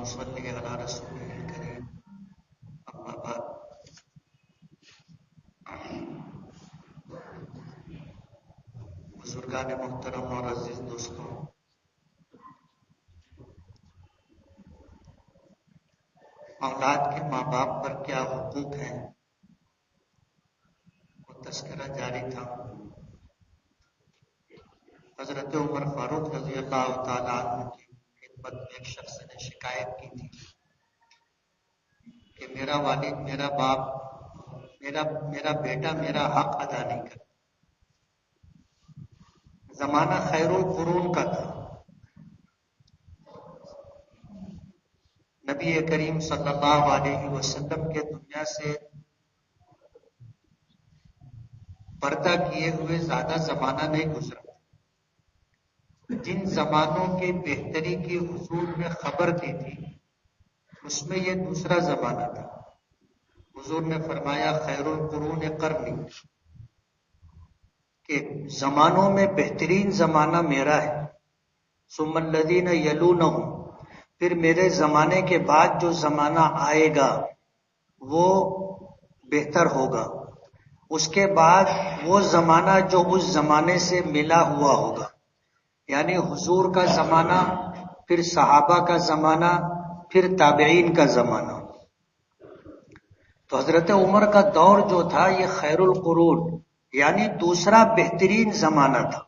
صلی علی رسول کریم اما بعد. بزرگان محترم اور عزیز دوستوں، اولاد کے ماں باپ پر کیا حقوق ہیں وہ تذکرہ جاری تھا. حضرت عمر فاروق رضی اللہ تعالیٰ عنہ کی خدمت میں ایک شخص نے شکایت کی تھی کہ میرا والد، میرا باپ، میرا بیٹا میرا حق ادا نہیں کرتا. زمانہ خیر القرون کا تھا. نبی کریم صلی اللہ علیہ وسلم کے دنیا سے پردہ کیے ہوئے زیادہ زمانہ نہیں گزرا. جن زمانوں کی بہتری کی حضور نے خبر دی تھی اس میں یہ دوسرا زمانہ تھا. حضور نے فرمایا خیر القرون قرنی، کہ زمانوں میں بہترین زمانہ میرا ہے. ثم الذین یلونہم، پھر میرے زمانے کے بعد جو زمانہ آئے گا وہ بہتر ہوگا. اس کے بعد وہ زمانہ جو اس زمانے سے ملا ہوا ہوگا، یعنی حضور کا زمانہ، پھر صحابہ کا زمانہ، پھر تابعین کا زمانہ. تو حضرت عمر کا دور جو تھا یہ خیر القرون یعنی دوسرا بہترین زمانہ تھا.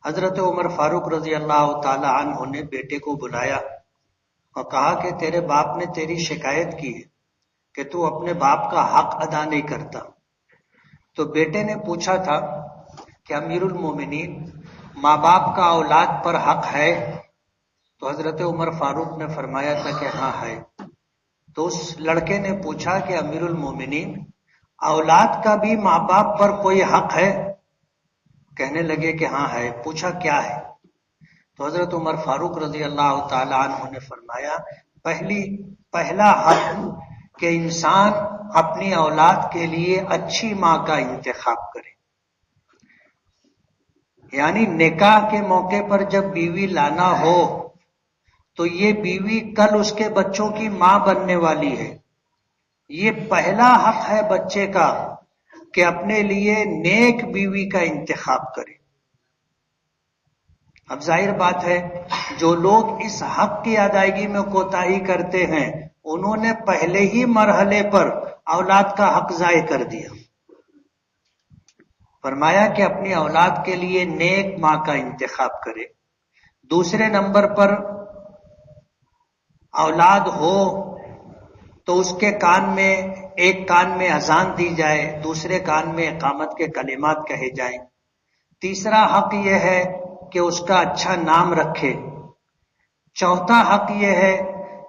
حضرت عمر فاروق رضی اللہ تعالی عنہ نے بیٹے کو بلایا اور کہا کہ تیرے باپ نے تیری شکایت کی ہے کہ تو اپنے باپ کا حق ادا نہیں کرتا. تو بیٹے نے پوچھا تھا کہ امیر المومنین، ماں باپ کا اولاد پر حق ہے؟ تو حضرت عمر فاروق نے فرمایا تھا کہ ہاں ہے. تو اس لڑکے نے پوچھا کہ امیر المومنین، اولاد کا بھی ماں باپ پر کوئی حق ہے؟ کہنے لگے کہ ہاں ہے. پوچھا کیا ہے؟ تو حضرت عمر فاروق رضی اللہ تعالی عنہ نے فرمایا پہلا حق کہ انسان اپنی اولاد کے لیے اچھی ماں کا انتخاب کرے. یعنی نکاح کے موقع پر جب بیوی لانا ہو تو یہ بیوی کل اس کے بچوں کی ماں بننے والی ہے. یہ پہلا حق ہے بچے کا کہ اپنے لیے نیک بیوی کا انتخاب کرے. اب ظاہر بات ہے جو لوگ اس حق کی ادائیگی میں کوتاہی کرتے ہیں انہوں نے پہلے ہی مرحلے پر اولاد کا حق ضائع کر دیا. فرمایا کہ اپنی اولاد کے لیے نیک ماں کا انتخاب کرے. دوسرے نمبر پر اولاد ہو تو اس کے کان میں، ایک کان میں اذان دی جائے، دوسرے کان میں اقامت کے کلمات کہے جائیں. تیسرا حق یہ ہے کہ اس کا اچھا نام رکھے. چوتھا حق یہ ہے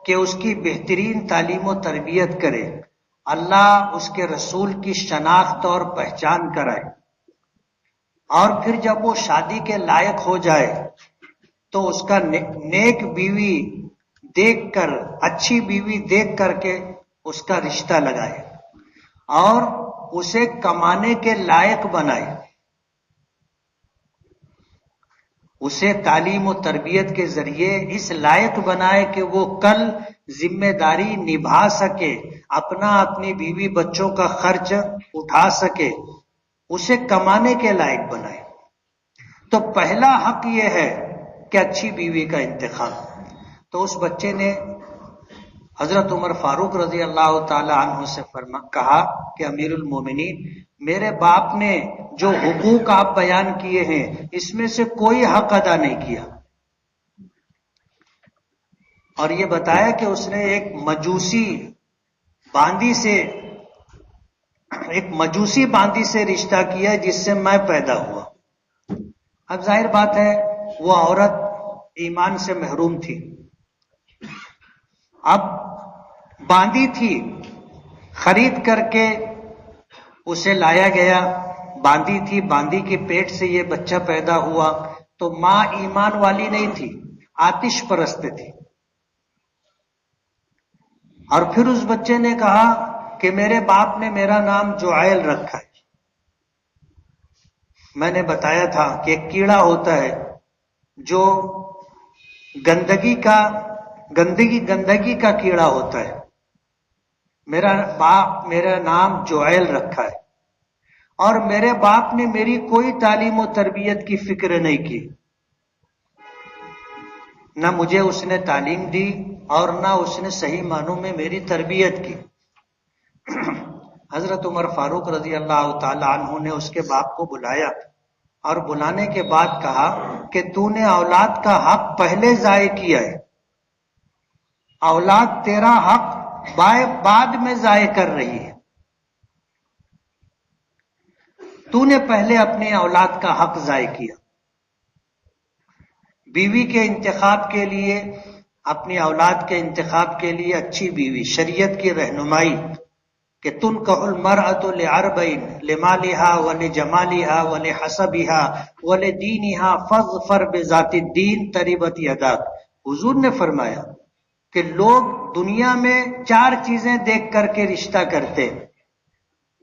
کہ اس کی بہترین تعلیم و تربیت کرے، اللہ اس کے رسول کی شناخت اور پہچان کرائے. اور پھر جب وہ شادی کے لائق ہو جائے تو اس کا نیک بیوی دیکھ کر، اچھی بیوی دیکھ کر کے اس کا رشتہ لگائے اور اسے کمانے کے لائق بنائے. اسے تعلیم و تربیت کے ذریعے اس لائق بنائے کہ وہ کل ذمہ داری نبھا سکے، اپنی بیوی بچوں کا خرچ اٹھا سکے، اسے کمانے کے لائق بنائے. تو پہلا حق یہ ہے کہ اچھی بیوی کا انتخاب. تو اس بچے نے حضرت عمر فاروق رضی اللہ تعالی عنہ سے کہا کہ امیر المومنین، میرے باپ نے جو حقوق آپ بیان کیے ہیں اس میں سے کوئی حق ادا نہیں کیا. اور یہ بتایا کہ اس نے ایک مجوسی باندی سے رشتہ کیا جس سے میں پیدا ہوا. اب ظاہر بات ہے وہ عورت ایمان سے محروم تھی. اب باندی تھی، خرید کر کے اسے لایا گیا. باندی تھی، باندی کے پیٹ سے یہ بچہ پیدا ہوا. تو ماں ایمان والی نہیں تھی، آتش پرست تھی. اور پھر اس بچے نے کہا کہ میرے باپ نے میرا نام جعیل رکھا ہے. میں نے بتایا تھا کہ ایک کیڑا ہوتا ہے جو گندگی کا گندگی کا کیڑا ہوتا ہے. میرا نام جویل رکھا ہے اور میرے باپ نے میری کوئی تعلیم و تربیت کی فکر نہیں کی، نہ مجھے اس نے تعلیم دی اور نہ اس نے صحیح معنوں میں میری تربیت کی. حضرت عمر فاروق رضی اللہ تعالی عنہ نے اس کے باپ کو بلایا اور بلانے کے بعد کہا کہ تو نے اولاد کا حق پہلے ضائع کیا ہے، اولاد تیرا حق بعد میں ضائع کر رہی ہے. تو نے پہلے اپنی اولاد کا حق ضائع کیا. بیوی کے انتخاب کے لیے، اپنی اولاد کے انتخاب کے لیے اچھی بیوی، شریعت کی رہنمائی کہ تنکح المرأة لعربین لمالہا ولجمالہا ولحسبہا ولدینہا فاظفر بذات الدین تربت یداک. حضور نے فرمایا کہ لوگ دنیا میں 4 چیزیں دیکھ کر کے رشتہ کرتے ہیں.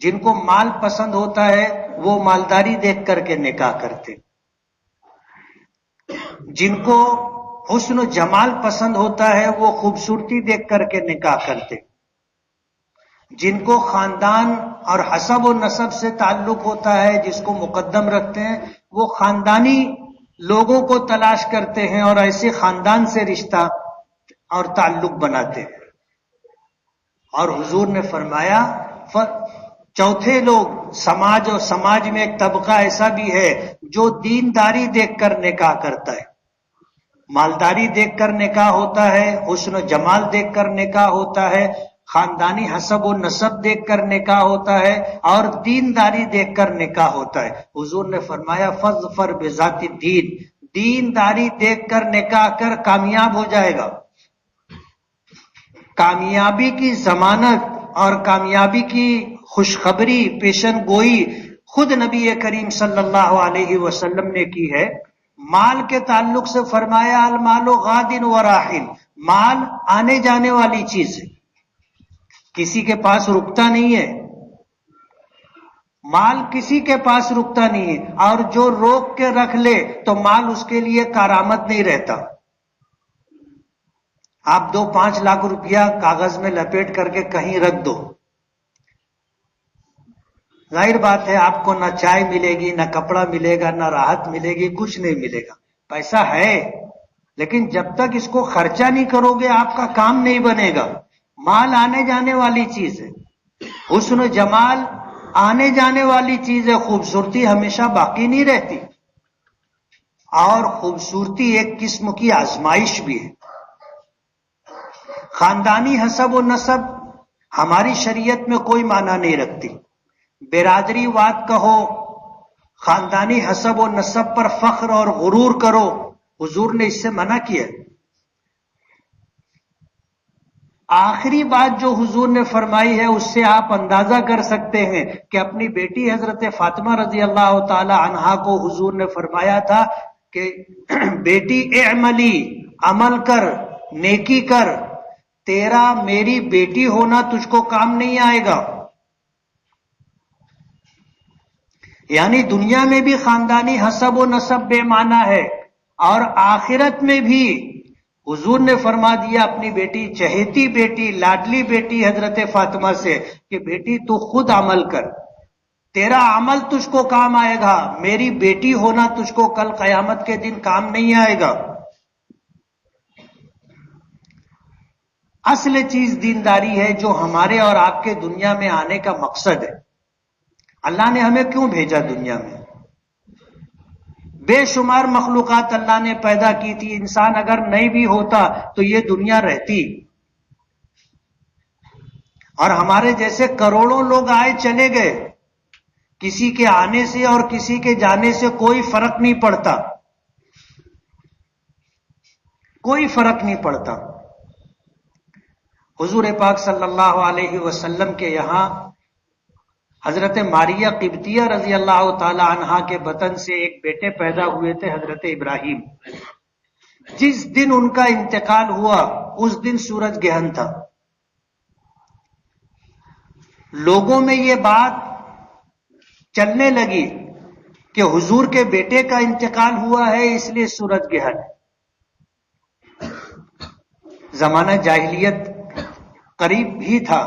جن کو مال پسند ہوتا ہے وہ مالداری دیکھ کر کے نکاح کرتے، جن کو حسن و جمال پسند ہوتا ہے وہ خوبصورتی دیکھ کر کے نکاح کرتے، جن کو خاندان اور حسب و نسب سے تعلق ہوتا ہے، جس کو مقدم رکھتے ہیں، وہ خاندانی لوگوں کو تلاش کرتے ہیں اور ایسے خاندان سے رشتہ اور تعلق بناتے ہیں. اور حضور نے فرمایا چوتھے لوگ سماج، اور سماج میں ایک طبقہ ایسا بھی ہے جو دینداری دیکھ کر نکاح کرتا ہے. مالداری دیکھ کر نکاح ہوتا ہے، حسن و جمال دیکھ کر نکاح ہوتا ہے، خاندانی حسب و نسب دیکھ کر نکاح ہوتا ہے، اور دینداری دیکھ کر نکاح ہوتا ہے. حضور نے فرمایا فاظفر بذات الدین، دینداری دیکھ کر نکاح کر کامیاب ہو جائے گا. کامیابی کی ضمانت اور کامیابی کی خوشخبری پیشن گوئی خود نبی کریم صلی اللہ علیہ وسلم نے کی ہے. مال کے تعلق سے فرمایا المال غاد و راحل، مال آنے جانے والی چیز ہے، کسی کے پاس رکتا نہیں ہے. مال کسی کے پاس رکتا نہیں ہے، اور جو روک کے رکھ لے تو مال اس کے لیے کارآمد نہیں رہتا. آپ 2-5 لاکھ روپیہ کاغذ میں لپیٹ کر کے کہیں رکھ دو، ظاہر بات ہے آپ کو نہ چائے ملے گی، نہ کپڑا ملے گا، نہ راحت ملے گی، کچھ نہیں ملے گا. پیسہ ہے لیکن جب تک اس کو خرچہ نہیں کرو گے آپ کا کام نہیں بنے گا. مال آنے جانے والی چیز ہے، حسن و جمال آنے جانے والی چیز ہے، خوبصورتی ہمیشہ باقی نہیں رہتی، اور خوبصورتی ایک قسم کی آزمائش بھی ہے. خاندانی حسب و نسب ہماری شریعت میں کوئی معنی نہیں رکھتی. برادری واد کہو، خاندانی حسب و نسب پر فخر اور غرور کرو، حضور نے اس سے منع کیا. آخری بات جو حضور نے فرمائی ہے اس سے آپ اندازہ کر سکتے ہیں کہ اپنی بیٹی حضرت فاطمہ رضی اللہ تعالی عنہا کو حضور نے فرمایا تھا کہ بیٹی اعملی، عمل کر، نیکی کر، تیرا میری بیٹی ہونا تجھ کو کام نہیں آئے گا. یعنی دنیا میں بھی خاندانی حسب و نسب بے معنی ہے، اور آخرت میں بھی حضور نے فرما دیا اپنی بیٹی، چہیتی بیٹی، لاڈلی بیٹی حضرت فاطمہ سے کہ بیٹی تو خود عمل کر، تیرا عمل تجھ کو کام آئے گا، میری بیٹی ہونا تجھ کو کل قیامت کے دن کام نہیں آئے گا. اصل چیز دینداری ہے جو ہمارے اور آپ کے دنیا میں آنے کا مقصد ہے. اللہ نے ہمیں کیوں بھیجا دنیا میں؟ بے شمار مخلوقات اللہ نے پیدا کی تھی، انسان اگر نہیں بھی ہوتا تو یہ دنیا رہتی، اور ہمارے جیسے کروڑوں لوگ آئے چلے گئے، کسی کے آنے سے اور کسی کے جانے سے کوئی فرق نہیں پڑتا، کوئی فرق نہیں پڑتا. حضور پاک صلی اللہ علیہ وسلم کے یہاں حضرت ماریہ قبطیہ رضی اللہ تعالی عنہا کے بطن سے ایک بیٹے پیدا ہوئے تھے، حضرت ابراہیم. جس دن ان کا انتقال ہوا اس دن سورج گہن تھا. لوگوں میں یہ بات چلنے لگی کہ حضور کے بیٹے کا انتقال ہوا ہے اس لیے سورج گہن ہے. زمانہ جاہلیت قریب ہی تھا،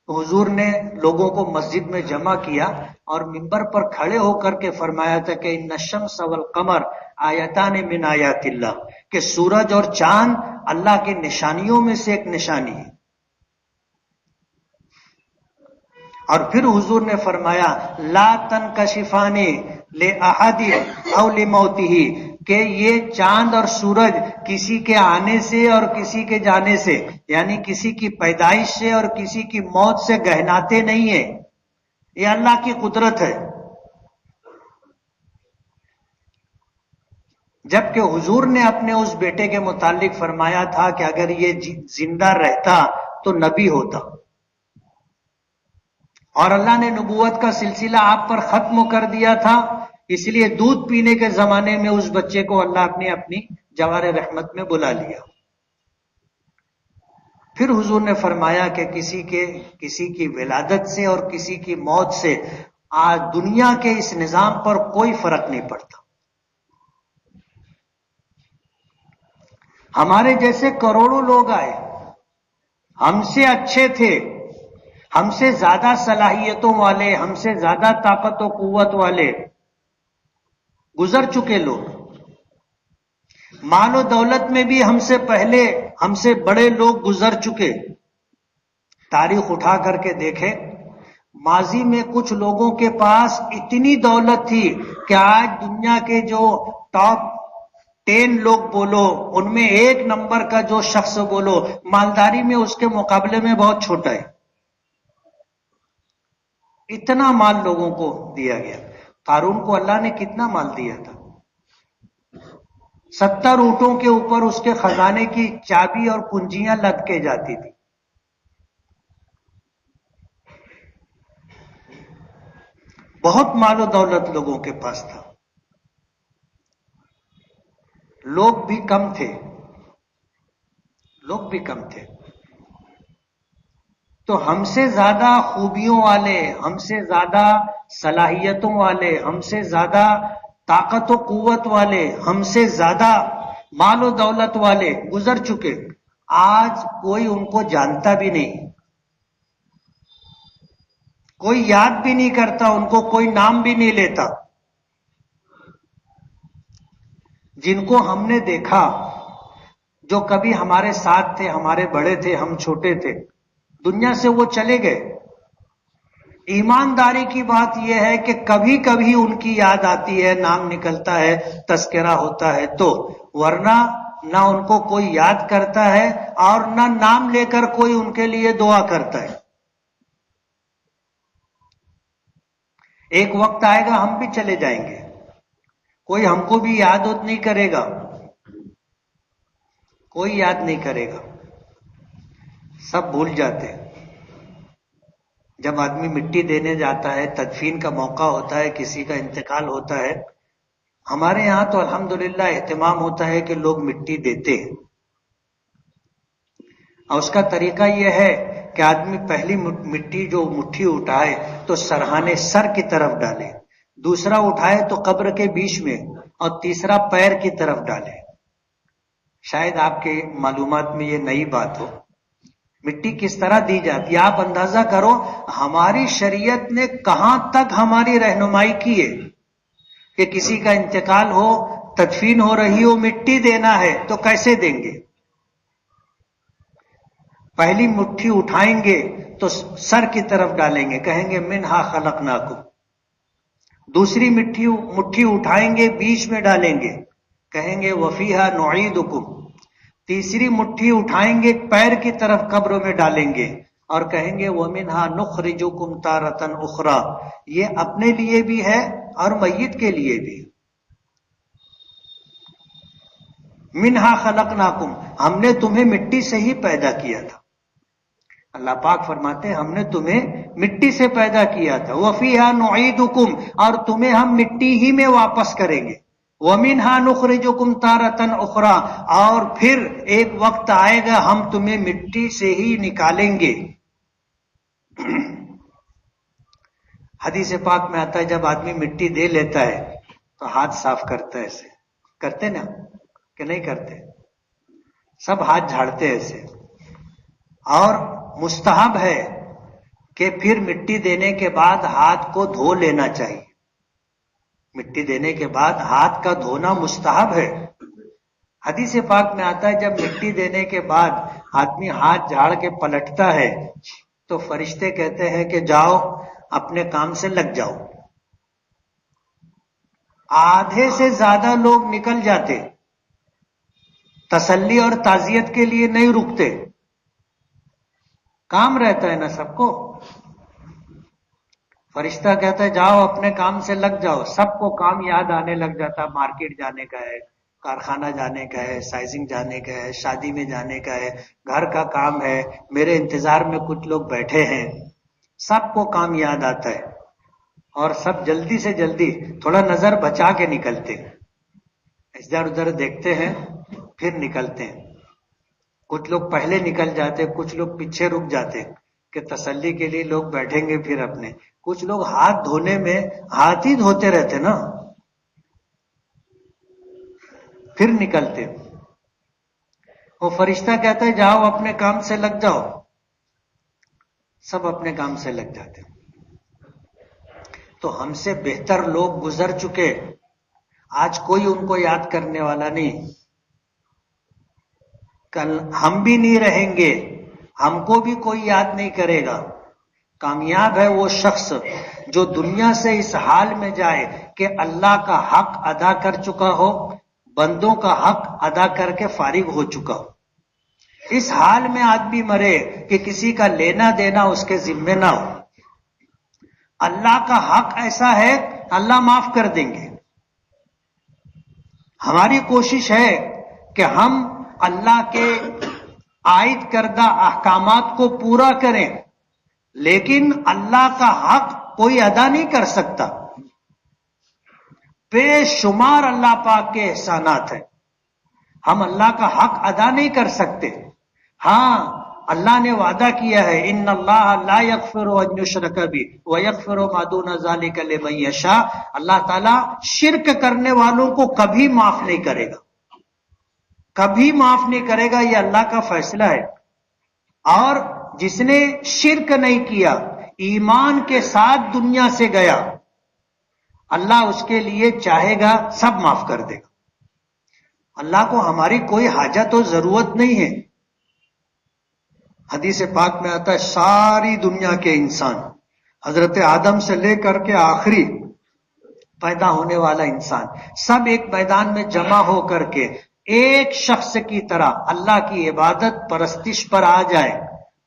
حضور نے لوگوں کو مسجد میں جمع کیا اور منبر پر کھڑے ہو کر کے فرمایا تھا کہ ان الشمس والقمر آیتان من آیات اللہ، کہ سورج اور چاند اللہ کی نشانیوں میں سے ایک نشانی ہے۔ اور پھر حضور نے فرمایا لا تنکشفان لأحد او لموتہ، کہ یہ چاند اور سورج کسی کے آنے سے اور کسی کے جانے سے، یعنی کسی کی پیدائش سے اور کسی کی موت سے گہناتے نہیں ہیں، یہ اللہ کی قدرت ہے۔ جبکہ حضور نے اپنے اس بیٹے کے متعلق فرمایا تھا کہ اگر یہ زندہ رہتا تو نبی ہوتا، اور اللہ نے نبوت کا سلسلہ آپ پر ختم کر دیا تھا، اس لیے دودھ پینے کے زمانے میں اس بچے کو اللہ نے اپنی جوار رحمت میں بلا لیا۔ پھر حضور نے فرمایا کہ کسی کی ولادت سے اور کسی کی موت سے آج دنیا کے اس نظام پر کوئی فرق نہیں پڑتا۔ ہمارے جیسے کروڑوں لوگ آئے، ہم سے اچھے تھے، ہم سے زیادہ صلاحیتوں والے، ہم سے زیادہ طاقت و قوت والے، گزر چکے لوگ، مال و دولت میں بھی ہم سے پہلے، ہم سے بڑے لوگ گزر چکے۔ تاریخ اٹھا کر کے دیکھیں، ماضی میں کچھ لوگوں کے پاس اتنی دولت تھی کہ آج دنیا کے جو ٹاپ 10 لوگ بولو، ان میں 1 نمبر کا جو شخص بولو، مالداری میں اس کے مقابلے میں بہت چھوٹا ہے۔ اتنا مال لوگوں کو دیا گیا۔ قارون کو اللہ نے کتنا مال دیا تھا؟ 70 اونٹوں کے اوپر اس کے خزانے کی چابی اور کنجیاں لد کے جاتی تھی۔ بہت مال و دولت لوگوں کے پاس تھا، لوگ بھی کم تھے، لوگ بھی کم تھے۔ تو ہم سے زیادہ خوبیوں والے، ہم سے زیادہ صلاحیتوں والے، ہم سے زیادہ طاقت و قوت والے، ہم سے زیادہ مال و دولت والے گزر چکے، آج کوئی ان کو جانتا بھی نہیں، کوئی یاد بھی نہیں کرتا، ان کو کوئی نام بھی نہیں لیتا۔ جن کو ہم نے دیکھا، جو کبھی ہمارے ساتھ تھے، ہمارے بڑے تھے، ہم چھوٹے تھے، دنیا سے وہ چلے گئے۔ ایمانداری کی بات یہ ہے کہ کبھی کبھی ان کی یاد آتی ہے، نام نکلتا ہے، تذکرہ ہوتا ہے تو، ورنہ نہ ان کو کوئی یاد کرتا ہے اور نہ نام لے کر کوئی ان کے لیے دعا کرتا ہے۔ ایک وقت آئے گا ہم بھی چلے جائیں گے، کوئی ہم کو بھی یاد نہیں کرے گا، کوئی یاد نہیں کرے گا، سب بھول جاتے ہیں۔ جب آدمی مٹی دینے جاتا ہے، تدفین کا موقع ہوتا ہے، کسی کا انتقال ہوتا ہے، ہمارے یہاں تو الحمدللہ اہتمام ہوتا ہے کہ لوگ مٹی دیتے ہیں، اور اس کا طریقہ یہ ہے کہ آدمی پہلی مٹی جو مٹھی اٹھائے تو سرہانے سر کی طرف ڈالے، دوسرا اٹھائے تو قبر کے بیچ میں، اور تیسرا پیر کی طرف ڈالے۔ شاید آپ کے معلومات میں یہ نئی بات ہو، مٹی کس طرح دی جاتی ہے۔ آپ اندازہ کرو ہماری شریعت نے کہاں تک ہماری رہنمائی کی ہے کہ کسی کا انتقال ہو، تدفین ہو رہی ہو، مٹی دینا ہے تو کیسے دیں گے؟ پہلی مٹھی اٹھائیں گے تو سر کی طرف ڈالیں گے، کہیں گے منہا خلقناکم، دوسری مٹھی اٹھائیں گے بیچ میں ڈالیں گے، کہیں گے وفیہا نعیدکم، تیسری مٹھی اٹھائیں گے پیر کی طرف قبر میں ڈالیں گے اور کہیں گے ومنہا نخرجکم تارۃ اخری، یہ اپنے لیے بھی ہے اور میت کے لیے بھی۔ منہا خلقناکم، ہم نے تمہیں مٹی سے ہی پیدا کیا تھا۔ اللہ پاک فرماتے ہیں ہم نے تمہیں مٹی سے پیدا کیا تھا، وفیہا نعیدکم، اور تمہیں ہم مٹی ہی میں واپس کریں گے، ومنہا نخرجکم تارۃ اخری، اور پھر ایک وقت آئے گا ہم تمہیں مٹی سے ہی نکالیں گے۔ حدیث پاک میں آتا ہے جب آدمی مٹی دے لیتا ہے تو ہاتھ صاف کرتا ہے، ایسے کرتے نا کہ نہیں کرتے؟ سب ہاتھ جھاڑتے ایسے. اور مستحب ہے کہ پھر مٹی دینے کے بعد ہاتھ کو دھو لینا چاہیے. مٹی دینے کے بعد ہاتھ کا دھونا مستحب ہے. حدیث پاک میں آتا ہے جب مٹی دینے کے بعد آدمی ہاتھ جھاڑ کے پلٹتا ہے تو فرشتے کہتے ہیں کہ جاؤ اپنے کام سے لگ جاؤ. آدھے سے زیادہ لوگ نکل جاتے, تسلی اور تعزیت کے لیے نہیں رکتے. کام رہتا ہے نا سب کو. فرشتہ کہتا ہے جاؤ اپنے کام سے لگ جاؤ. سب کو کام یاد آنے لگ جاتا, مارکیٹ جانے کا ہے, کارخانہ جانے کا ہے, سائزنگ جانے کا ہے, شادی میں جانے کا ہے, گھر کا کام ہے, میرے انتظار میں کچھ لوگ بیٹھے ہیں. سب کو کام یاد آتا ہے اور سب جلدی سے جلدی تھوڑا نظر بچا کے نکلتے ہیں. ادھر ادھر دیکھتے ہیں پھر نکلتے ہیں. کچھ لوگ پہلے نکل جاتے, کچھ لوگ پیچھے رک جاتے کہ تسلی کے لیے لوگ بیٹھیں گے پھر اپنے. کچھ لوگ ہاتھ دھونے میں ہاتھ ہی دھوتے رہتے نا, پھر نکلتے. وہ فرشتہ کہتا ہے جاؤ اپنے کام سے لگ جاؤ. سب اپنے کام سے لگ جاتے. تو ہم سے بہتر لوگ گزر چکے, آج کوئی ان کو یاد کرنے والا نہیں. کل ہم بھی نہیں رہیں گے, ہم کو بھی کوئی یاد نہیں کرے گا. کامیاب ہے وہ شخص جو دنیا سے اس حال میں جائے کہ اللہ کا حق ادا کر چکا ہو, بندوں کا حق ادا کر کے فارغ ہو چکا ہو. اس حال میں آدمی مرے کہ کسی کا لینا دینا اس کے ذمے نہ ہو. اللہ کا حق ایسا ہے اللہ معاف کر دیں گے. ہماری کوشش ہے کہ ہم اللہ کے عائد کردہ احکامات کو پورا کریں, لیکن اللہ کا حق کوئی ادا نہیں کر سکتا. بے شمار اللہ پاک کے احسانات ہیں, ہم اللہ کا حق ادا نہیں کر سکتے. ہاں اللہ نے وعدہ کیا ہے ان اللہ لا یغفر ان یشرک بہ ویغفر ما دون ذلک لمن یشاء. اللہ تعالیٰ شرک کرنے والوں کو کبھی معاف نہیں کرے گا, کبھی معاف نہیں کرے گا. یہ اللہ کا فیصلہ ہے. اور جس نے شرک نہیں کیا, ایمان کے ساتھ دنیا سے گیا, اللہ اس کے لیے چاہے گا سب معاف کر دے گا. اللہ کو ہماری کوئی حاجت و ضرورت نہیں ہے. حدیث پاک میں آتا ہے ساری دنیا کے انسان, حضرت آدم سے لے کر کے آخری پیدا ہونے والا انسان, سب ایک میدان میں جمع ہو کر کے ایک شخص کی طرح اللہ کی عبادت پرستش پر آ جائے,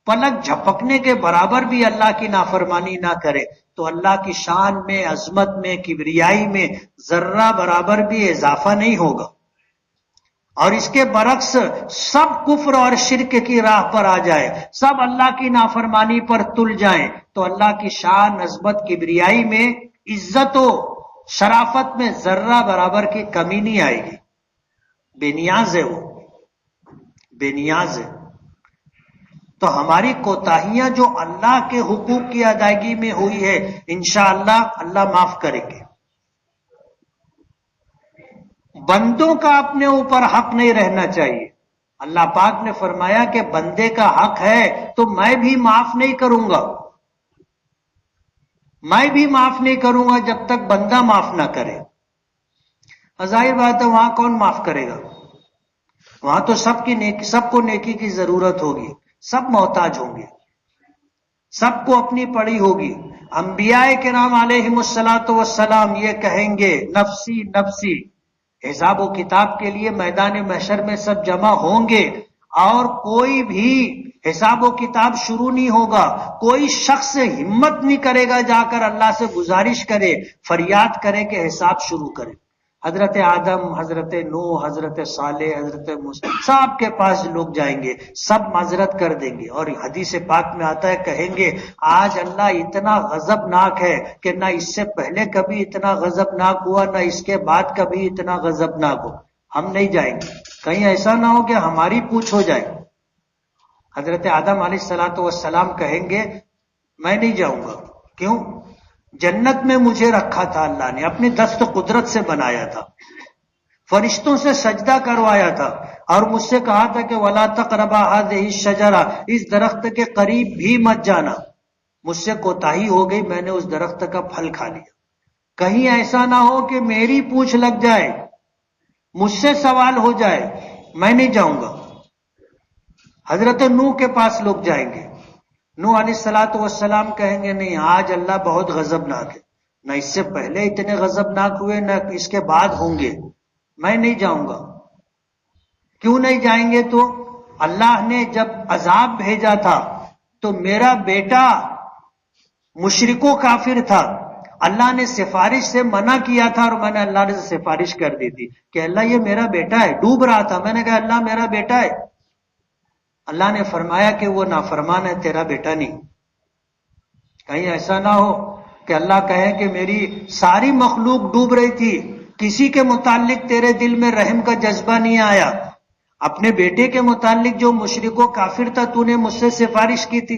پلک جھپکنے کے برابر بھی اللہ کی نافرمانی نہ کرے, تو اللہ کی شان میں, عظمت میں, کبریائی میں ذرہ برابر بھی اضافہ نہیں ہوگا. اور اس کے برعکس سب کفر اور شرک کی راہ پر آ جائے, سب اللہ کی نافرمانی پر تل جائیں, تو اللہ کی شان, عظمت, کبریائی میں, عزت و شرافت میں ذرہ برابر کی کمی نہیں آئے گی. بے نیاز ہے وہ, بے نیاز ہے. تو ہماری کوتاہیاں جو اللہ کے حقوق کی ادائیگی میں ہوئی ہے انشاءاللہ اللہ معاف کریں گے. بندوں کا اپنے اوپر حق نہیں رہنا چاہیے. اللہ پاک نے فرمایا کہ بندے کا حق ہے تو میں بھی معاف نہیں کروں گا, میں بھی معاف نہیں کروں گا جب تک بندہ معاف نہ کرے. ظاہر بات ہے وہاں کون معاف کرے گا, وہاں تو سب کو نیکی کی ضرورت ہوگی, سب محتاج ہوں گے, سب کو اپنی پڑی ہوگی. انبیاء کرام علیہم الصلاۃ والسلام یہ کہیں گے نفسی نفسی, حساب و کتاب کے لیے میدان محشر میں سب جمع ہوں گے اور کوئی بھی حساب و کتاب شروع نہیں ہوگا. کوئی شخص ہمت نہیں کرے گا جا کر اللہ سے گزارش کرے, فریاد کرے کہ حساب شروع کرے. حضرت آدم, حضرت نوح, حضرت صالح, حضرت موسیٰ, سب کے پاس لوگ جائیں گے, سب معذرت کر دیں گے. اور حدیث پاک میں آتا ہے کہیں گے آج اللہ اتنا غضبناک ہے کہ نہ اس سے پہلے کبھی اتنا غضبناک ہوا, نہ اس کے بعد کبھی اتنا غضبناک ہو. ہم نہیں جائیں گے, کہیں ایسا نہ ہو کہ ہماری پوچھ ہو جائے. حضرت آدم علیہ الصلوۃ والسلام کہیں گے میں نہیں جاؤں گا. کیوں؟ جنت میں مجھے رکھا تھا اللہ نے, اپنی دست قدرت سے بنایا تھا. فرشتوں سے سجدہ کروایا تھا اور مجھ سے کہا تھا کہ وَلَا تَقْرَبَا هَٰذِهِ الشَّجَرَةَ، اس درخت کے قریب بھی مت جانا. مجھ سے کوتاہی ہو گئی، میں نے اس درخت کا پھل کھا لیا. کہیں ایسا نہ ہو کہ میری پوچھ لگ جائے، مجھ سے سوال ہو جائے، میں نہیں جاؤں گا. حضرت نوح کے پاس لوگ جائیں گے، نوح علیہ السلام کہیں گے نہیں، آج اللہ بہت غضبناک ہے، نہ اس سے پہلے اتنے غضبناک ہوئے نہ اس کے بعد ہوں گے، میں نہیں جاؤں گا. کیوں نہیں جائیں گے؟ تو اللہ نے جب عذاب بھیجا تھا تو میرا بیٹا مشرکو کافر تھا، اللہ نے سفارش سے منع کیا تھا اور میں نے اللہ نے سفارش کر دی تھی کہ اللہ یہ میرا بیٹا ہے، ڈوب رہا تھا، میں نے کہا اللہ میرا بیٹا ہے. اللہ نے فرمایا کہ وہ نافرمان ہے، تیرا بیٹا نہیں. کہیں ایسا نہ ہو کہ اللہ کہے کہ میری ساری مخلوق ڈوب رہی تھی، کسی کے متعلق تیرے دل میں رحم کا جذبہ نہیں آیا، اپنے بیٹے کے متعلق جو مشرک و کافر تھا تو نے مجھ سے سفارش کی تھی.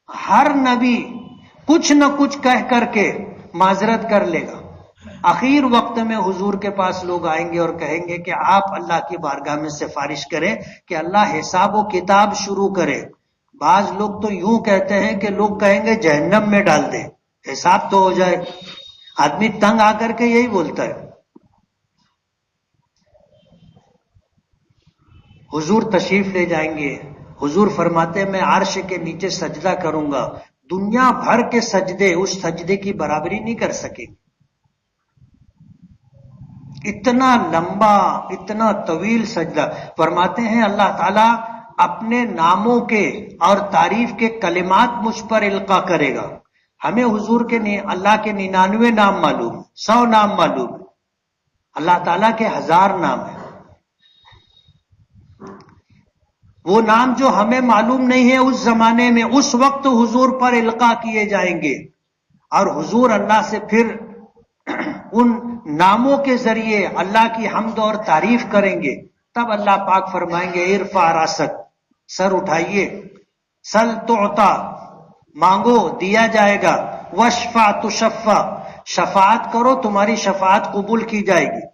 ہر نبی کچھ نہ کچھ کہہ کر کے معذرت کر لے گا. اخیر وقت میں حضور کے پاس لوگ آئیں گے اور کہیں گے کہ آپ اللہ کی بارگاہ میں سفارش کریں کہ اللہ حساب و کتاب شروع کرے. بعض لوگ تو یوں کہتے ہیں کہ لوگ کہیں گے جہنم میں ڈال دیں، حساب تو ہو جائے. آدمی تنگ آ کر کے یہی بولتا ہے. حضور تشریف لے جائیں گے، حضور فرماتے ہیں میں عرش کے نیچے سجدہ کروں گا، دنیا بھر کے سجدے اس سجدے کی برابری نہیں کر سکے. اتنا لمبا، اتنا طویل سجدہ. فرماتے ہیں اللہ تعالیٰ اپنے ناموں کے اور تعریف کے کلمات مجھ پر القا کرے گا. ہمیں حضور کے اللہ کے 99 نام معلوم، 100 نام معلوم، اللہ تعالیٰ کے 1000 نام ہیں. وہ نام جو ہمیں معلوم نہیں ہے اس زمانے میں اس وقت حضور پر القا کیے جائیں گے، اور حضور اللہ سے پھر ان ناموں کے ذریعے اللہ کی حمد اور تعریف کریں گے. تب اللہ پاک فرمائیں گے ارفع راسک، سر اٹھائیے، سل تعطا، مانگو دیا جائے گا، واشفع تشفع، شفاعت کرو تمہاری شفاعت قبول کی جائے گی.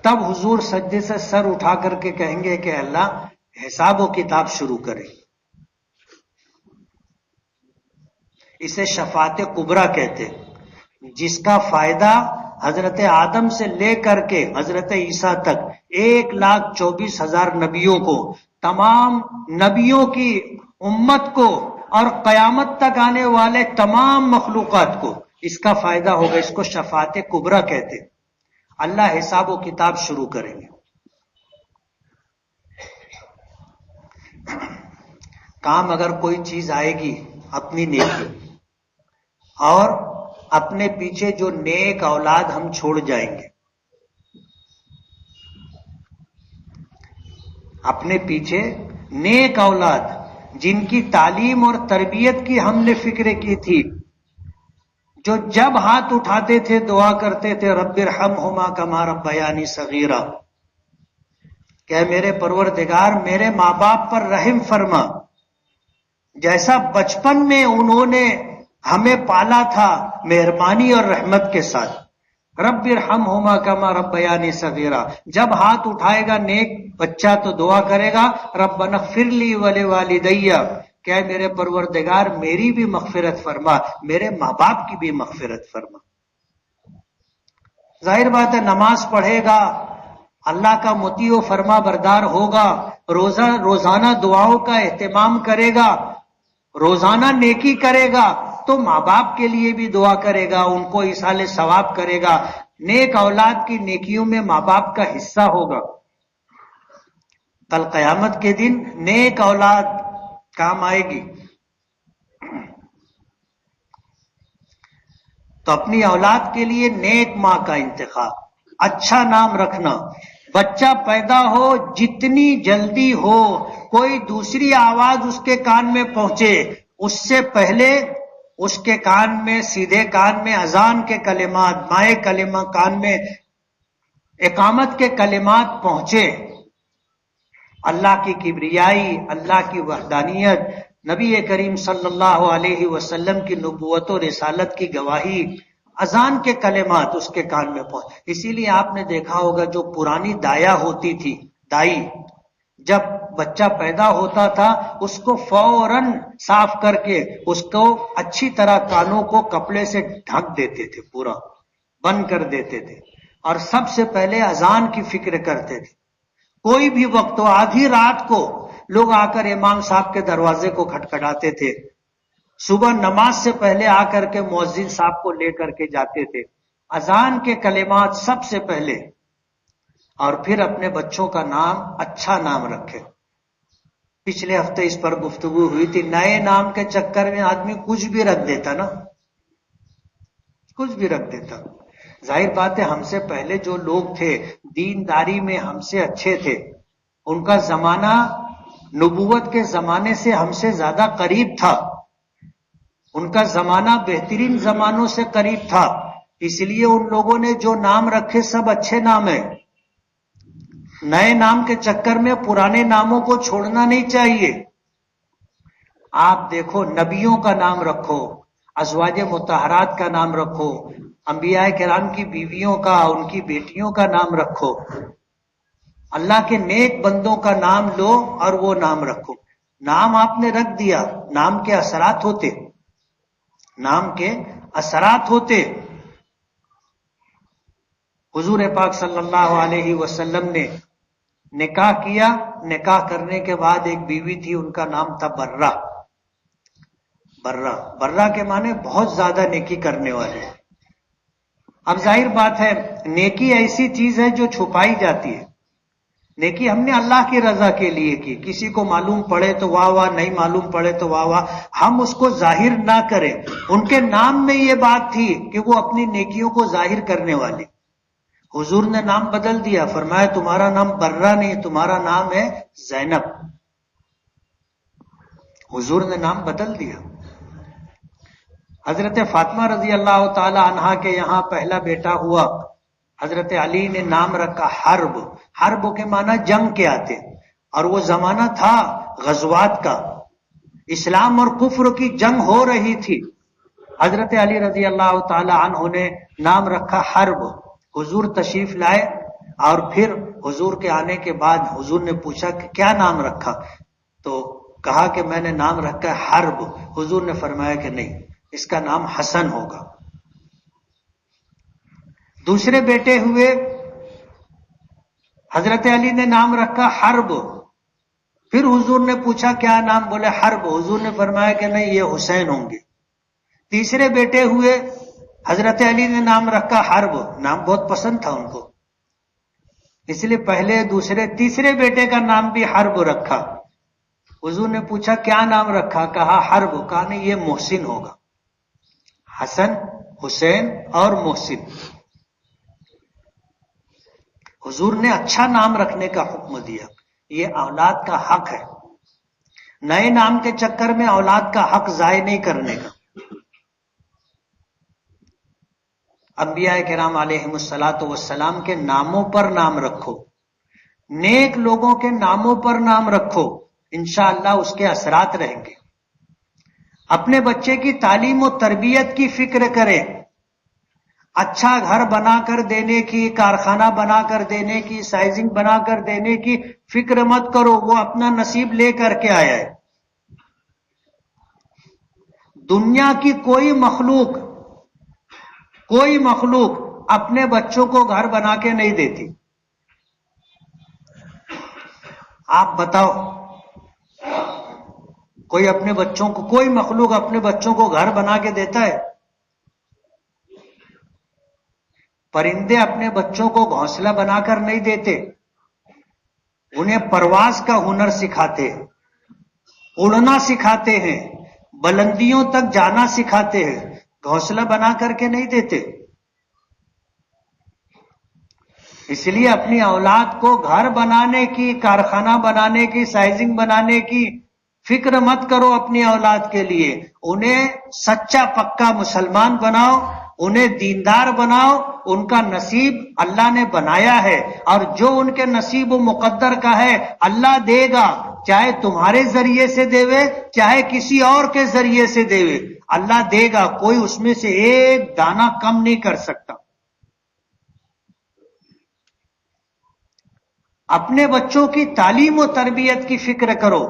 تب حضور سجدے سے سر اٹھا کر کے کہیں گے کہ اللہ حساب و کتاب شروع کرے. اسے شفاعت کبریٰ کہتے، جس کا فائدہ حضرت آدم سے لے کر کے حضرت عیسیٰ تک 1,24,000 نبیوں کو، تمام نبیوں کی امت کو اور قیامت تک آنے والے تمام مخلوقات کو اس کا فائدہ ہوگا. اس کو شفاعت کبریٰ کہتے. اللہ حساب و کتاب شروع کریں گے. کام اگر کوئی چیز آئے گی اپنی نیکی، اور اپنے پیچھے جو نیک اولاد ہم چھوڑ جائیں گے، اپنے پیچھے نیک اولاد جن کی تعلیم اور تربیت کی ہم نے فکر کی تھی، جو جب ہاتھ اٹھاتے تھے دعا کرتے تھے رب ارحمہما کما ربیانی صغیرا، کہ میرے پروردگار میرے ماں باپ پر رحم فرما، جیسا بچپن میں انہوں نے ہمیں پالا تھا مہربانی اور رحمت کے ساتھ. رب ارحمہما کما ربیانی صغیرا. جب ہاتھ اٹھائے گا نیک بچہ تو دعا کرے گا ربنا اغفر لی ولوالدی، کہ میرے پروردگار میری بھی مغفرت فرما، میرے ماں باپ کی بھی مغفرت فرما. ظاہر بات ہے نماز پڑھے گا، اللہ کا مطیع و فرما بردار ہوگا، روزانہ دعاؤں کا اہتمام کرے گا، روزانہ نیکی کرے گا، تو ماں باپ کے لیے بھی دعا کرے گا، ان کو ایصال ثواب کرے گا. نیک اولاد کی نیکیوں میں ماں باپ کا حصہ ہوگا. کل قیامت کے دن نیک اولاد کام آئے گی. تو اپنی اولاد کے لیے نیک ماں کا انتخاب، اچھا نام رکھنا. بچہ پیدا ہو جتنی جلدی ہو، کوئی دوسری آواز اس کے کان میں پہنچے اس سے پہلے اس کے کان میں، سیدھے کان میں اذان کے کلمات، مائے کلمہ کان میں اقامت کے کلمات پہنچے. اللہ کی کبریائی، اللہ کی وحدانیت، نبی کریم صلی اللہ علیہ وسلم کی نبوت و رسالت کی گواہی، اذان کے کلمات اس کے کان میں پہنچ. اسی لیے آپ نے دیکھا ہوگا جو پرانی دایا ہوتی تھی، دائی، جب بچہ پیدا ہوتا تھا اس کو فوراً صاف کر کے اس کو اچھی طرح کانوں کو کپڑے سے ڈھک دیتے تھے، پورا بند کر دیتے تھے، اور سب سے پہلے اذان کی فکر کرتے تھے. کوئی بھی وقت ہو، آدھی رات کو لوگ آ کر امام صاحب کے دروازے کو کھٹکھٹاتے تھے، صبح نماز سے پہلے آ کر کے مؤذن صاحب کو لے کر کے جاتے تھے. اذان کے کلمات سب سے پہلے، اور پھر اپنے بچوں کا نام اچھا نام رکھے. پچھلے ہفتے اس پر گفتگو ہوئی تھی، نئے نام کے چکر میں آدمی کچھ بھی رکھ دیتا نا، کچھ بھی رکھ دیتا. ظاہر بات ہے ہم سے پہلے جو لوگ تھے دینداری میں ہم سے اچھے تھے، ان کا زمانہ نبوت کے زمانے سے ہم سے زیادہ قریب تھا، ان کا زمانہ بہترین زمانوں سے قریب تھا، اس لیے ان لوگوں نے جو نام رکھے سب اچھے نام ہیں. نئے نام کے چکر میں پرانے ناموں کو چھوڑنا نہیں چاہیے. آپ دیکھو نبیوں کا نام رکھو، ازواج مطہرات کا نام رکھو، انبیاء کرام کی بیویوں کا، ان کی بیٹیوں کا نام رکھو، اللہ کے نیک بندوں کا نام لو اور وہ نام رکھو. نام آپ نے رکھ دیا، نام کے اثرات ہوتے، نام کے اثرات ہوتے. حضور پاک صلی اللہ علیہ وسلم نے نکاح کیا، نکاح کرنے کے بعد ایک بیوی تھی، ان کا نام تھا برہ. برہ، برہ کے معنی بہت زیادہ نیکی کرنے والے. اب ظاہر بات ہے نیکی ایسی چیز ہے جو چھپائی جاتی ہے. نیکی ہم نے اللہ کی رضا کے لیے کی، کسی کو معلوم پڑے تو واہ واہ، نہیں معلوم پڑے تو واہ واہ، ہم اس کو ظاہر نہ کریں. ان کے نام میں یہ بات تھی کہ وہ اپنی نیکیوں کو ظاہر کرنے والے. حضور نے نام بدل دیا، فرمایا تمہارا نام برہ نہیں، تمہارا نام ہے زینب. حضور نے نام بدل دیا. حضرت فاطمہ رضی اللہ تعالی عنہا کے یہاں پہلا بیٹا ہوا، حضرت علی نے نام رکھا حرب. حرب کے معنی جنگ کے آتے، اور وہ زمانہ تھا غزوات کا، اسلام اور کفر کی جنگ ہو رہی تھی. حضرت علی رضی اللہ تعالی عنہ نے نام رکھا حرب. حضور تشریف لائے، اور پھر حضور کے آنے کے بعد حضور نے پوچھا کہ کیا نام رکھا، تو کہا کہ میں نے نام رکھا حرب. حضور نے فرمایا کہ نہیں، اس کا نام حسن ہوگا. دوسرے بیٹے ہوئے، حضرت علی نے نام رکھا حرب. پھر حضور نے پوچھا کیا نام، بولے حرب. حضور نے فرمایا کہ نہیں، یہ حسین ہوں گے. تیسرے بیٹے ہوئے، حضرت علی نے نام رکھا حرب. نام بہت پسند تھا ان کو، اس لیے پہلے دوسرے تیسرے بیٹے کا نام بھی حرب رکھا. حضور نے پوچھا کیا نام رکھا، کہا حرب. کہا نہیں، یہ محسن ہوگا. حسن، حسین اور محسن. حضور نے اچھا نام رکھنے کا حکم دیا. یہ اولاد کا حق ہے، نئے نام کے چکر میں اولاد کا حق ضائع نہیں کرنے کا. انبیاء کرام علیہم الصلاۃ والسلام کے ناموں پر نام رکھو، نیک لوگوں کے ناموں پر نام رکھو، انشاءاللہ اس کے اثرات رہیں گے. اپنے بچے کی تعلیم و تربیت کی فکر کریں. اچھا گھر بنا کر دینے کی، کارخانہ بنا کر دینے کی، سائزنگ بنا کر دینے کی فکر مت کرو، وہ اپنا نصیب لے کر کے آیا ہے. دنیا کی کوئی مخلوق اپنے بچوں کو گھر بنا کے نہیں دیتی. آپ بتاؤ، کوئی مخلوق اپنے بچوں کو گھر بنا کے دیتا ہے؟ پرندے اپنے بچوں کو گھونسلہ بنا کر نہیں دیتے، انہیں پرواز کا ہنر سکھاتے ہیں، اڑنا سکھاتے ہیں، بلندیوں تک جانا سکھاتے ہیں، گھونسلہ بنا کر کے نہیں دیتے. اس لیے اپنی اولاد کو گھر بنانے کی، کارخانہ بنانے کی، سائزنگ بنانے کی فکر مت کرو. اپنی اولاد کے لیے انہیں سچا پکا مسلمان بناؤ، انہیں دیندار بناؤ. ان کا نصیب اللہ نے بنایا ہے، اور جو ان کے نصیب و مقدر کا ہے اللہ دے گا. چاہے تمہارے ذریعے سے دے چاہے کسی اور کے ذریعے سے دے، اللہ دے گا، کوئی اس میں سے ایک دانہ کم نہیں کر سکتا۔ اپنے بچوں کی تعلیم و تربیت کی فکر کرو،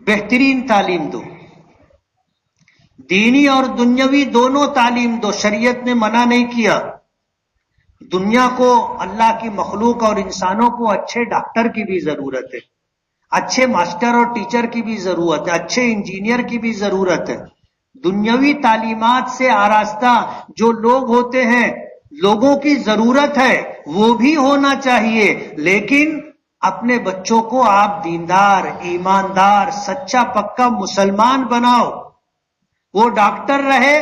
بہترین تعلیم دو، دینی اور دنیاوی دونوں تعلیم دو، شریعت نے منع نہیں کیا۔ دنیا کو، اللہ کی مخلوق اور انسانوں کو اچھے ڈاکٹر کی بھی ضرورت ہے، اچھے ماسٹر اور ٹیچر کی بھی ضرورت ہے، اچھے انجینئر کی بھی ضرورت ہے۔ دنیاوی تعلیمات سے آراستہ جو لوگ ہوتے ہیں، لوگوں کی ضرورت ہے، وہ بھی ہونا چاہیے، لیکن اپنے بچوں کو آپ دیندار، ایماندار، سچا پکا مسلمان بناؤ۔ وہ ڈاکٹر رہے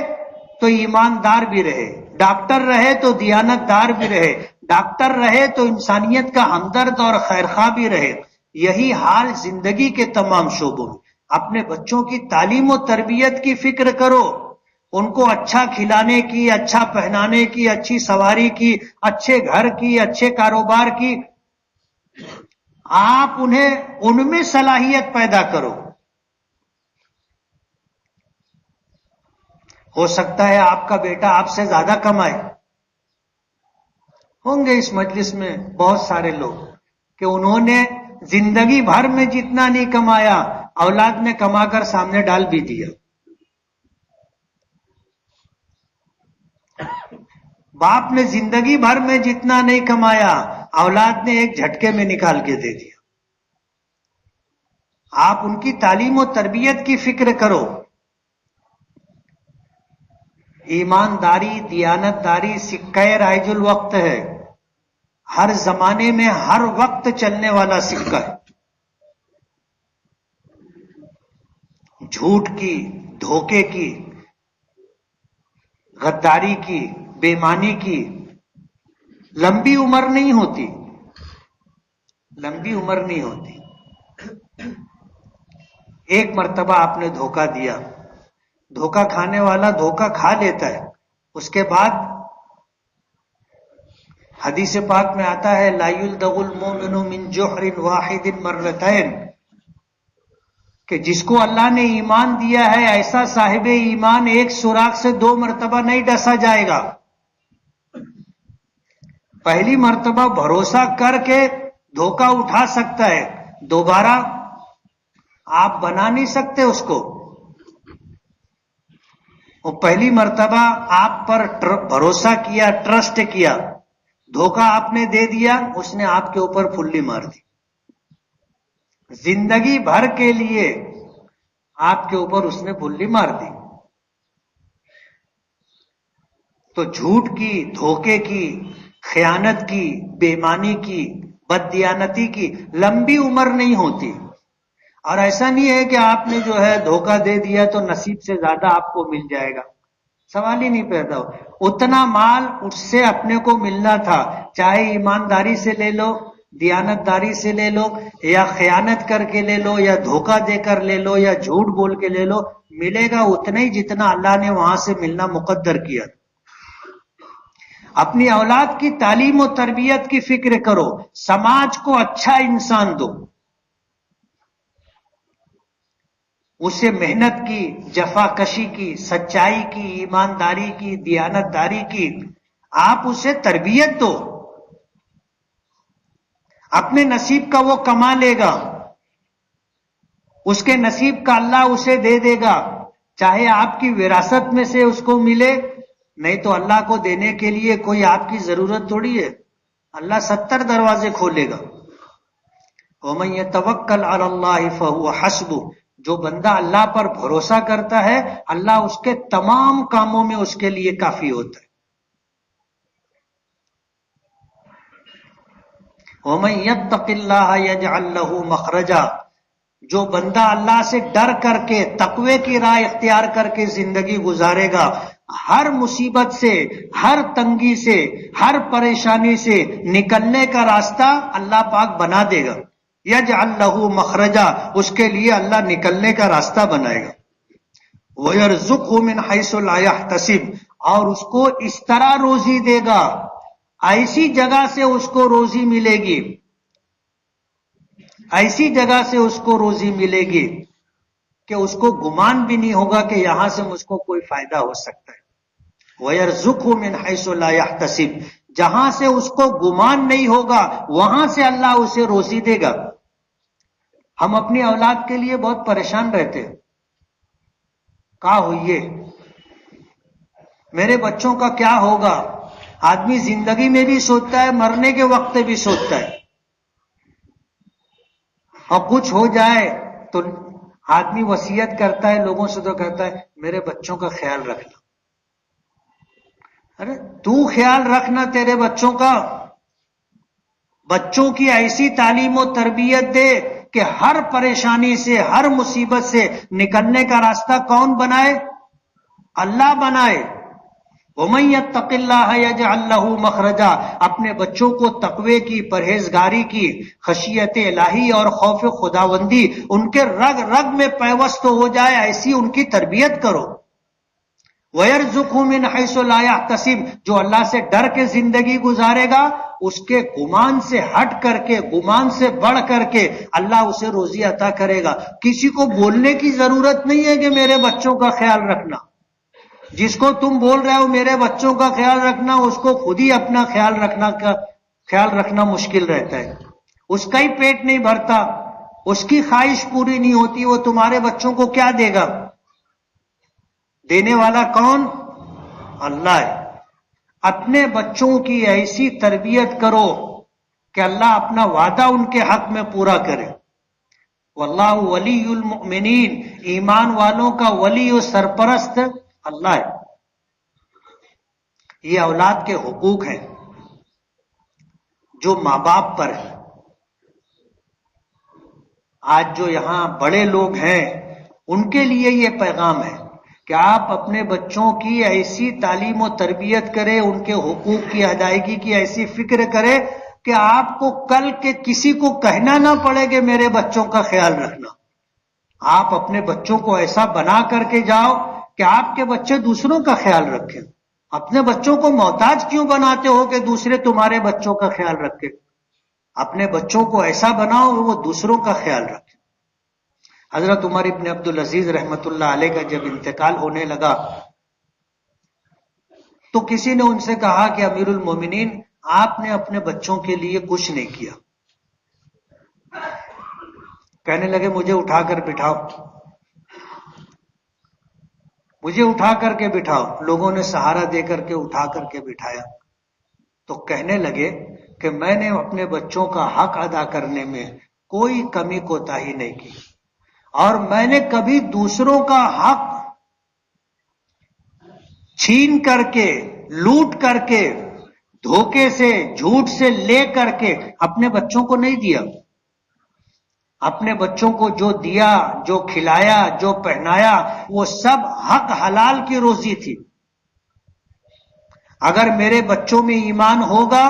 تو ایماندار بھی رہے، ڈاکٹر رہے تو دیانت دار بھی رہے، ڈاکٹر رہے تو انسانیت کا ہمدرد اور خیرخواہ بھی رہے۔ یہی حال زندگی کے تمام شعبوں میں۔ اپنے بچوں کی تعلیم و تربیت کی فکر کرو، ان کو اچھا کھلانے کی، اچھا پہنانے کی، اچھی سواری کی، اچھے گھر کی، اچھے کاروبار کی، آپ انہیں ان میں صلاحیت پیدا کرو۔ ہو سکتا ہے آپ کا بیٹا آپ سے زیادہ کمائے، ہوں گے اس مجلس میں بہت سارے لوگ کہ انہوں نے زندگی بھر میں جتنا نہیں کمایا، اولاد نے کما کر سامنے ڈال بھی دیا۔ باپ نے زندگی بھر میں جتنا نہیں کمایا، اولاد نے ایک جھٹکے میں نکال کے دے دیا۔ آپ ان کی تعلیم و تربیت کی فکر کرو۔ ایمانداری، دیانتداری سکہ رائج الوقت ہے، ہر زمانے میں ہر وقت چلنے والا سکہ ہے۔ جھوٹ کی، دھوکے کی، غداری کی، بے ایمانی کی لمبی عمر نہیں ہوتی، لمبی عمر نہیں ہوتی۔ ایک مرتبہ آپ نے دھوکہ دیا، دھوکہ کھانے والا دھوکہ کھا لیتا ہے، اس کے بعد حدیث پاک میں آتا ہے لا یلدغ المؤمن من جحر واحد مرتين، کہ جس کو اللہ نے ایمان دیا ہے ایسا صاحب ایمان ایک سوراخ سے 2 مرتبہ نہیں ڈسا جائے گا۔ پہلی مرتبہ بھروسہ کر کے دھوکہ اٹھا سکتا ہے، دوبارہ آپ بنا نہیں سکتے اس کو۔ وہ پہلی مرتبہ آپ پر بھروسہ کیا، ٹرسٹ کیا، دھوکہ آپ نے دے دیا، اس نے آپ کے اوپر پھلی مار دی، زندگی بھر کے لیے آپ کے اوپر اس نے پھلی مار دی۔ تو جھوٹ کی، دھوکے کی، خیانت کی، بے ایمانی کی، بددیانتی کی لمبی عمر نہیں ہوتی۔ اور ایسا نہیں ہے کہ آپ نے جو ہے دھوکہ دے دیا تو نصیب سے زیادہ آپ کو مل جائے گا، سوال ہی نہیں پیدا ہو۔ اتنا مال اس سے اپنے کو ملنا تھا، چاہے ایمانداری سے لے لو، دیانتداری سے لے لو، یا خیانت کر کے لے لو، یا دھوکہ دے کر لے لو، یا جھوٹ بول کے لے لو، ملے گا اتنا ہی جتنا اللہ نے وہاں سے ملنا مقدر کیا۔ اپنی اولاد کی تعلیم و تربیت کی فکر کرو، سماج کو اچھا انسان دو، اسے محنت کی، جفا کشی کی، سچائی کی، ایمانداری کی، دیانتداری کی آپ اسے تربیت دو۔ اپنے نصیب کا وہ کما لے گا، اس کے نصیب کا اللہ اسے دے دے گا، چاہے آپ کی وراثت میں سے اس کو ملے، نہیں تو اللہ کو دینے کے لیے کوئی آپ کی ضرورت تھوڑی ہے، اللہ 70 دروازے کھولے گا۔ وَمَن يَتَوَكَّلْ عَلَى اللَّهِ فَهُوَ حَسْبُهُ، جو بندہ اللہ پر بھروسہ کرتا ہے اللہ اس کے تمام کاموں میں اس کے لیے کافی ہوتا ہے۔ وَمَن يَتَّقِ اللَّهَ يَجْعَل لَّهُ مَخْرَجًا، جو بندہ اللہ سے ڈر کر کے تقوی کی راہ اختیار کر کے زندگی گزارے گا، ہر مصیبت سے، ہر تنگی سے، ہر پریشانی سے نکلنے کا راستہ اللہ پاک بنا دے گا۔ یجعل لہ مخرجا، اس کے لیے اللہ نکلنے کا راستہ بنائے گا۔ وَيَرْزُقْهُ مِنْ حَيْثُ لَا يَحْتَسِبُ، اور اس کو اس طرح روزی دے گا، ایسی جگہ سے اس کو روزی ملے گی ایسی جگہ سے اس کو روزی ملے گی کہ اس کو گمان بھی نہیں ہوگا کہ یہاں سے مجھ کو کوئی فائدہ ہو سکتا ہے. وَيَرْزُقْهُ مِنْ حَيْثُ لَا يَحْتَسِبْ، جہاں سے اس کو گمان نہیں ہوگا وہاں سے اللہ اسے روزی دے گا. ہم اپنی اولاد کے لیے بہت پریشان رہتے ہیں. کیا ہوئیے، میرے بچوں کا کیا ہوگا. آدمی زندگی میں بھی سوچتا ہے، مرنے کے وقت بھی سوچتا ہے. اور کچھ ہو جائے تو آدمی وصیت کرتا ہے لوگوں سے، تو کہتا ہے میرے بچوں کا خیال رکھنا. ارے تو خیال رکھنا تیرے بچوں کا. بچوں کی ایسی تعلیم و تربیت دے کہ ہر پریشانی سے، ہر مصیبت سے نکلنے کا راستہ کون بنائے؟ اللہ بنائے. وَمَن يَتَّقِ اللَّهَ يَجْعَل لَّهُ مَخْرَجًا، اپنے بچوں کو تقوی کی، پرہیزگاری کی، خشیت الہی اور خوف خداوندی ان کے رگ رگ میں پیوست ہو جائے، ایسی ان کی تربیت کرو. وَيَرْزُقْهُ مِنْ حَيْثُ لَا يَحْتَسِبْ، جو اللہ سے ڈر کے زندگی گزارے گا، اس کے گمان سے ہٹ کر کے، گمان سے بڑھ کر کے اللہ اسے روزی عطا کرے گا. کسی کو بولنے کی ضرورت نہیں ہے کہ میرے بچوں کا خیال رکھنا. جس کو تم بول رہے ہو میرے بچوں کا خیال رکھنا، اس کو خود ہی اپنا خیال رکھنا مشکل رہتا ہے. اس کا ہی پیٹ نہیں بھرتا، اس کی خواہش پوری نہیں ہوتی، وہ تمہارے بچوں کو کیا دے گا؟ دینے والا کون؟ اللہ ہے. اپنے بچوں کی ایسی تربیت کرو کہ اللہ اپنا وعدہ ان کے حق میں پورا کرے. واللہ ولی المؤمنین، ایمان والوں کا ولی و سرپرست اللہ ہے. یہ اولاد کے حقوق ہیں جو ماں باپ پر ہے. آج جو یہاں بڑے لوگ ہیں ان کے لیے یہ پیغام ہے کہ آپ اپنے بچوں کی ایسی تعلیم و تربیت کریں، ان کے حقوق کی ادائیگی کی ایسی فکر کریں کہ آپ کو کل کے کسی کو کہنا نہ پڑے کہ میرے بچوں کا خیال رکھنا. آپ اپنے بچوں کو ایسا بنا کر کے جاؤ کہ آپ کے بچے دوسروں کا خیال رکھیں. اپنے بچوں کو محتاج کیوں بناتے ہو کہ دوسرے تمہارے بچوں کا خیال رکھیں؟ اپنے بچوں کو ایسا بناؤ کہ وہ دوسروں کا خیال رکھیں. حضرت عمر ابن عبدالعزیز رحمت اللہ علیہ کا جب انتقال ہونے لگا تو کسی نے ان سے کہا کہ امیر المومنین، آپ نے اپنے بچوں کے لیے کچھ نہیں کیا. کہنے لگے مجھے اٹھا کر بٹھاؤ، مجھے اٹھا کر کے بٹھاؤ. لوگوں نے سہارا دے کر کے اٹھا کر کے بٹھایا تو کہنے لگے کہ میں نے اپنے بچوں کا حق ادا کرنے میں کوئی کمی کوتاہی نہیں کی، اور میں نے کبھی دوسروں کا حق چھین کر کے، لوٹ کر کے، دھوکے سے، جھوٹ سے لے کر کے اپنے بچوں کو نہیں دیا. اپنے بچوں کو جو دیا، جو کھلایا، جو پہنایا، وہ سب حق حلال کی روزی تھی. اگر میرے بچوں میں ایمان ہوگا،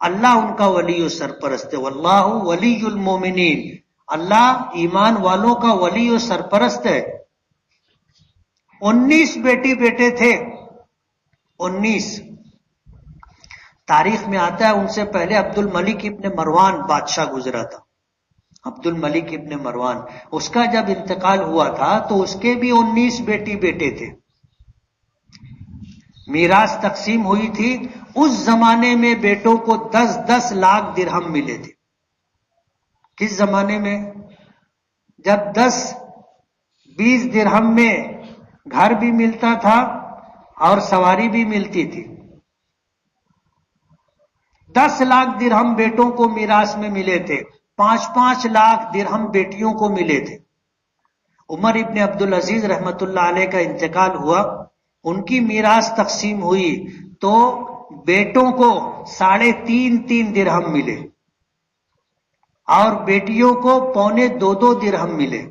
اللہ ان کا ولی و سرپرست ہے. واللہ ولی المومنین، اللہ ایمان والوں کا ولی و سرپرست ہے. 19 بیٹی بیٹے تھے، 19. تاریخ میں آتا ہے ان سے پہلے عبد الملک ابن مروان بادشاہ گزرا تھا. عبد الملک ابن مروان، اس کا جب انتقال ہوا تھا تو اس کے بھی 19 بیٹی بیٹے تھے. میراث تقسیم ہوئی تھی. اس زمانے میں بیٹوں کو 10-10 لاکھ درہم ملے تھے. کس زمانے میں؟ جب 10-20 درہم میں گھر بھی ملتا تھا اور سواری بھی ملتی تھی. 10 لاکھ درہم بیٹوں کو میراث میں ملے تھے، 5-5 لاکھ درہم بیٹیوں کو ملے تھے. عمر ابن عبدالعزیز رحمت اللہ علیہ کا انتقال ہوا، ان کی میراث تقسیم ہوئی تو بیٹوں کو 3.5 درہم ملے اور بیٹیوں کو 2.25 درہم ملے.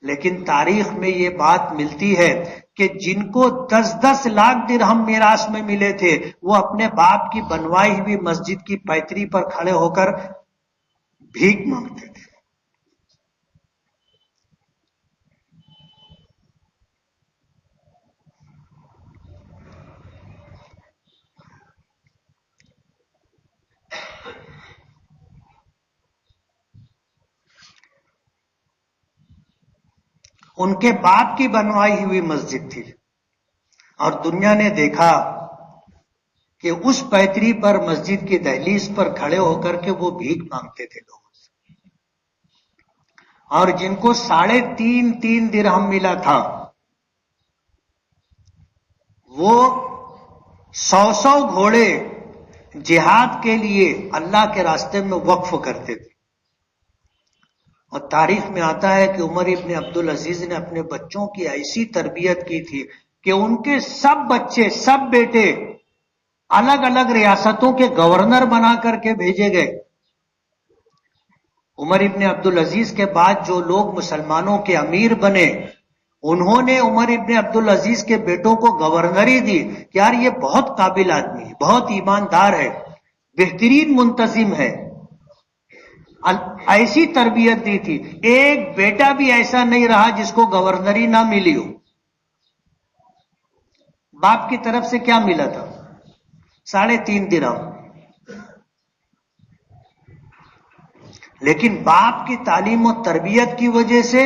لیکن تاریخ میں یہ بات ملتی ہے کہ جن کو 10-10 لاکھ درہم میراث میں ملے تھے وہ اپنے باپ کی بنوائی ہوئی مسجد کی پیتری پر کھڑے ہو کر بھیک مانگتے تھے. ان کے باپ کی بنوائی ہوئی مسجد تھی، اور دنیا نے دیکھا کہ اس پیتری پر مسجد کی دہلیز پر کھڑے ہو کر کے وہ بھیک مانگتے تھے لوگوں سے، اور جن کو 3.5 درہم ملا تھا وہ 100 گھوڑے جہاد کے لیے اللہ کے راستے میں وقف کرتے تھے۔ اور تاریخ میں آتا ہے کہ عمر ابن عبدالعزیز نے اپنے بچوں کی ایسی تربیت کی تھی کہ ان کے سب بچے، سب بیٹے الگ الگ ریاستوں کے گورنر بنا کر کے بھیجے گئے۔ عمر ابن عبدالعزیز کے بعد جو لوگ مسلمانوں کے امیر بنے، انہوں نے عمر ابن عبدالعزیز کے بیٹوں کو گورنری دی کہ یار یہ بہت قابل آدمی ہے، بہت ایماندار ہے، بہترین منتظم ہے، ایسی تربیت دی تھی۔ ایک بیٹا بھی ایسا نہیں رہا جس کو گورنری نہ ملی ہو۔ باپ کی طرف سے کیا ملا تھا؟ 3.5 درہم۔ لیکن باپ کی تعلیم و تربیت کی وجہ سے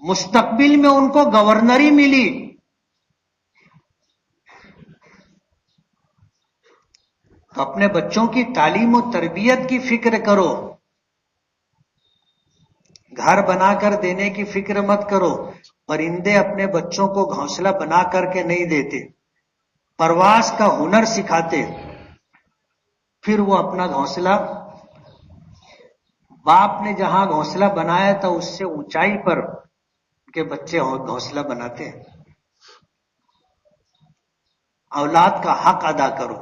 مستقبل میں ان کو گورنری ملی۔ تو اپنے بچوں کی تعلیم و تربیت کی فکر کرو، گھر بنا کر دینے کی فکر مت کرو۔ پرندے اپنے بچوں کو گھونسلہ بنا کر کے نہیں دیتے، پرواز کا ہنر سکھاتے، پھر وہ اپنا گھونسلہ، باپ نے جہاں گھونسلہ بنایا تھا اس سے اونچائی پر کے بچے گھونسلہ بناتے ہیں۔ اولاد کا حق ادا کرو،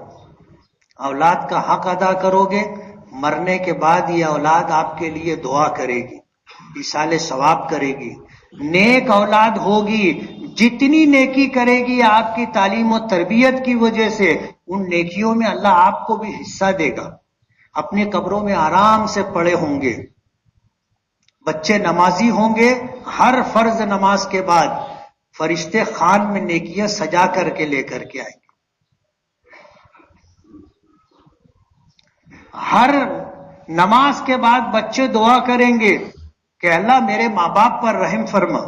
اولاد کا حق ادا کرو گے، مرنے کے بعد یہ اولاد آپ کے لیے دعا کرے گی، ایصال ثواب کرے گی، نیک اولاد ہوگی۔ جتنی نیکی کرے گی آپ کی تعلیم و تربیت کی وجہ سے، ان نیکیوں میں اللہ آپ کو بھی حصہ دے گا۔ اپنی قبروں میں آرام سے پڑے ہوں گے، بچے نمازی ہوں گے، ہر فرض نماز کے بعد فرشتے خوان میں نیکیاں سجا کر کے لے کر کے آئیں گے۔ ہر نماز کے بعد بچے دعا کریں گے کہ اللہ میرے ماں باپ پر رحم فرما۔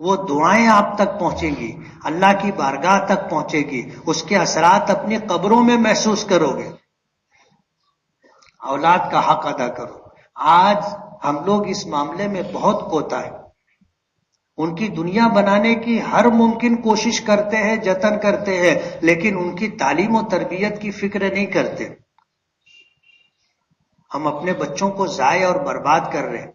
وہ دعائیں آپ تک پہنچیں گی، اللہ کی بارگاہ تک پہنچے گی، اس کے اثرات اپنی قبروں میں محسوس کرو گے۔ اولاد کا حق ادا کرو۔ آج ہم لوگ اس معاملے میں بہت کوتا ہے، ان کی دنیا بنانے کی ہر ممکن کوشش کرتے ہیں، جتن کرتے ہیں، لیکن ان کی تعلیم و تربیت کی فکر نہیں کرتے۔ ہم اپنے بچوں کو ضائع اور برباد کر رہے ہیں۔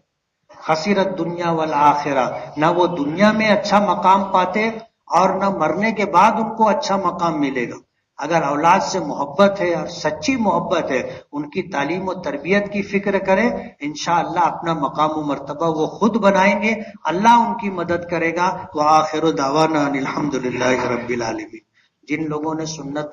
خسرت دنیا والآخرہ، نہ وہ دنیا میں اچھا مقام پاتے اور نہ مرنے کے بعد ان کو اچھا مقام ملے گا۔ اگر اولاد سے محبت ہے اور سچی محبت ہے، ان کی تعلیم و تربیت کی فکر کریں، انشاءاللہ اپنا مقام و مرتبہ وہ خود بنائیں گے، اللہ ان کی مدد کرے گا۔ وآخر دعوانا الحمدللہ رب العالمین۔ جن لوگوں نے سنت